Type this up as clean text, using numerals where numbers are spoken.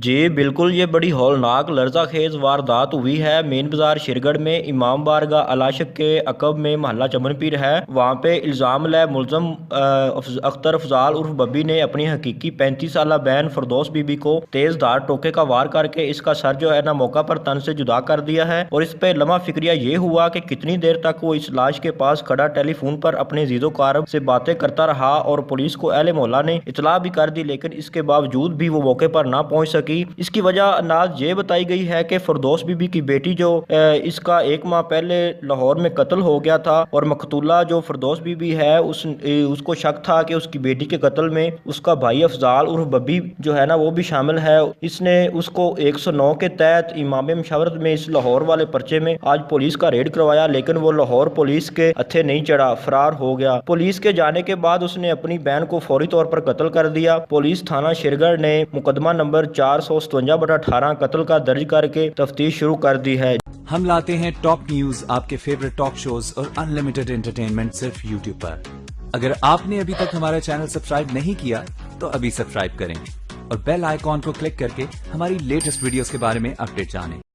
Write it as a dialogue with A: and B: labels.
A: जी बिल्कुल, ये बड़ी हौलनाक लर्ज़ा खेज़ वारदात हुई है। मेन बाज़ार शेरगढ़ में इमाम बारगाह अलाशक के अकब में मोहल्ला चमनपीर है। वहाँ पे इल्ज़ाम है मुलज़म अख्तर अफजाल उर्फ बब्बी ने अपनी हकीकी 35 साला बहन फरदौस बीबी को तेज़ धार टोके का वार करके इसका सर जो है ना मौका पर तन से जुदा कर दिया है। और इस पे लम्हा फिक्रिया ये हुआ कि कितनी देर तक वो इस लाश के पास खड़ा टेलीफोन पर अपने जीज़ो कारब से बातें करता रहा और पुलिस को अहले मोहल्ला ने इतला भी कर दी, लेकिन इसके बावजूद भी वो मौके पर ना पहुँच सकी। इसकी वजह अनाज ये बताई गई है कि फरदौस बीबी की बेटी जो इसका 1 माह पहले लाहौर में कत्ल हो गया था और मकतूला जो फरदौस बीबी है उसको शक था कि उसकी बेटी के कत्ल में उसका भाई अफजाल उर्फ बब्बी जो है ना वो भी शामिल है। इसने उसको 109 के तहत इमाम मशवरत में इस लाहौर वाले पर्चे में आज पुलिस का रेड करवाया, लेकिन वो लाहौर पुलिस के हत्थे नहीं चढ़ा, फरार हो गया। पुलिस के जाने के बाद उसने अपनी बहन को फौरी तौर पर कत्ल कर दिया। पुलिस थाना शेरगढ़ ने मुकदमा नंबर 457/18 कत्ल का दर्ज करके तफ्तीश शुरू कर दी है।
B: हम लाते हैं टॉप न्यूज, आपके फेवरेट टॉक शोज और अनलिमिटेड एंटरटेनमेंट सिर्फ यूट्यूब पर। अगर आपने अभी तक हमारा चैनल सब्सक्राइब नहीं किया तो अभी सब्सक्राइब करें और बेल आइकॉन को क्लिक करके हमारी लेटेस्ट वीडियोस के बारे में अपडेट जानें।